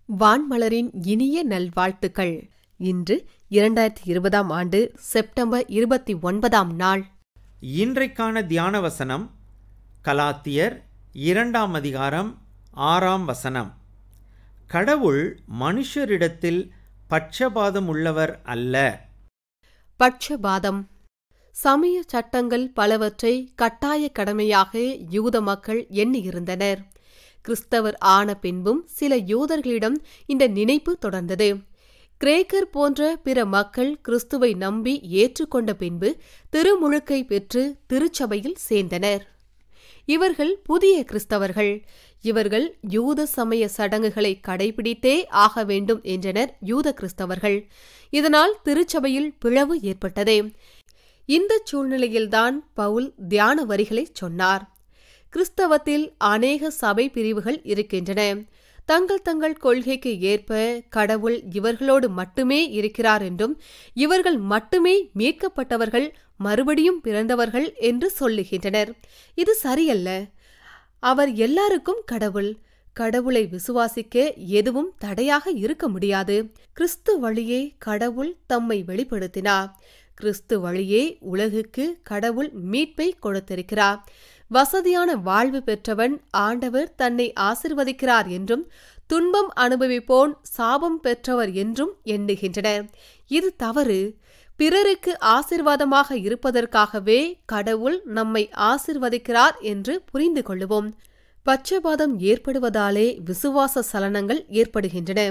வான்மலரின் இனிய நல்வாழ்த்துக்கள். இன்று 2020ஆம் ஆண்டு செப்டம்பர் 29ஆம் நாள். இன்றைக்கான தியான வசனம் கலாத்தியர் 2ஆம் அதிகாரம் 6ஆம் வசனம். கடவுள் மனுஷரிடத்தில் பட்சபாதம் உள்ளவர் அல்ல. பட்சபாதம். சமய சட்டங்கள் பலவற்றை கட்டாய கடமையாக யூத மக்கள் எண்ணியிருந்தனர். கிறிஸ்தவர் ஆன பின்பும் சில யூதர்களிடம் இந்த நினைப்பு தொடர்ந்தது. கிரேக்கர் போன்ற பிற மக்கள் கிறிஸ்துவை நம்பி ஏற்றுக்கொண்ட பின்பு திருமுழுக்கை பெற்று திருச்சபையில் சேர்ந்தனர். இவர்கள் புதிய கிறிஸ்தவர்கள். இவர்கள் யூத சமய சடங்குகளை கடைபிடித்தே ஆக வேண்டும் என்றனர் யூத கிறிஸ்தவர்கள். இதனால் திருச்சபையில் பிளவு ஏற்பட்டது. இந்த சூழ்நிலையில்தான் பவுல் தியான வரிகளை சொன்னார். கிறிஸ்தவத்தில் அநேக சபை பிரிவுகள் இருக்கின்றன. தங்கள் கொள்கைக்கு ஏற்ப கடவுள் இவர்களோடு மட்டுமே இருக்கிறார் என்றும் இவர்கள் மட்டுமே மீட்கப்பட்டவர்கள், மறுபடியும் பிறந்தவர்கள் என்று சொல்லுகின்றனர். இது சரியல்ல. அவர் எல்லாருக்கும் கடவுள். கடவுளை விசுவாசிக்க எதுவும் தடையாக இருக்க முடியாது. கிறிஸ்து வழியே கடவுள் தம்மை வெளிப்படுத்தினார். கிறிஸ்து வழியே உலகுக்கு கடவுள் மீட்பை கொடுத்திருக்கிறார். வசதியான வாழ்வு பெற்றவன் ஆண்டவர் தன்னை ஆசிர்வதிக்கிறார் என்றும், துன்பம் அனுபவிப்போன் சாபம் பெற்றவர் என்றும் எண்ணுகின்றனர். இது தவறு. பிறருக்கு ஆசிர்வாதமாக இருப்பதற்காகவே கடவுள் நம்மை ஆசிர்வதிக்கிறார் என்று புரிந்து கொள்ளுவோம். பட்சபாதம் ஏற்படுவதாலே விசுவாச சலனங்கள் ஏற்படுகின்றன.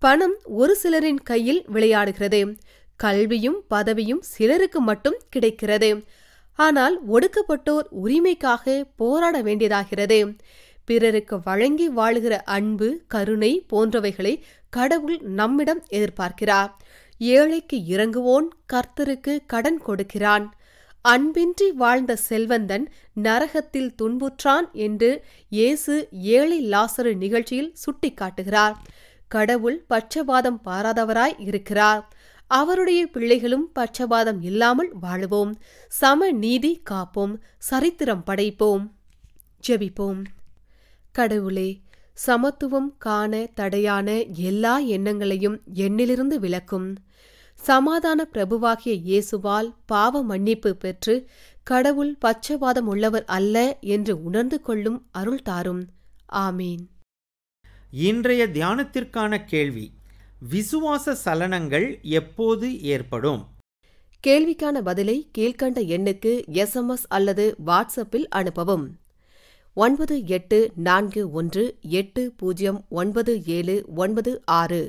பணம் ஒரு சிலரின் கையில் விளையாடுகிறது. கல்வியும் பதவியும் சிலருக்கு மட்டும் கிடைக்கிறது. ஆனால் ஒடுக்கப்பட்டோர் உரிமைக்காக போராட வேண்டியதாகிறது. பிறருக்கு வழங்கி வாழுகிற அன்பு, கருணை போன்றவைகளை கடவுள் நம்மிடம் எதிர்பார்க்கிறார். ஏழைக்கு இறங்குவோன் கர்த்தருக்கு கடன் கொடுக்கிறான். அன்பின்றி வாழ்ந்த செல்வந்தன் நரகத்தில் துன்புற்றான் என்று இயேசு ஏழை லாசரு நிகழ்ச்சியில் சுட்டிக்காட்டுகிறார். கடவுள் பட்சபாதம் பாராதவராய் இருக்கிறார். அவருடைய பிள்ளைகளும் பட்சபாதம் இல்லாமல் வாழுவோம். சம நீதி காப்போம். சரித்திரம் படைப்போம். ஜெபிப்போம். கடவுளே, சமத்துவம் காண தடையான எல்லா எண்ணங்களையும் என்னிலிருந்து விலக்கும். சமாதான பிரபுவாகிய இயேசுவால் பாவ மன்னிப்பு பெற்று கடவுள் பட்சபாதம் உள்ளவர் அல்ல என்று உணர்ந்து கொள்ளும் அருள் தாரும். ஆமீன். இன்றைய தியானத்திற்கான கேள்வி: விசுவாச சலனங்கள் எப்போது ஏற்படும்? கேள்விக்கான பதிலை கீழ்க்கண்ட எண்ணுக்கு SMS அல்லது வாட்ஸ்அப்பில் அனுப்பவும். 9841809796.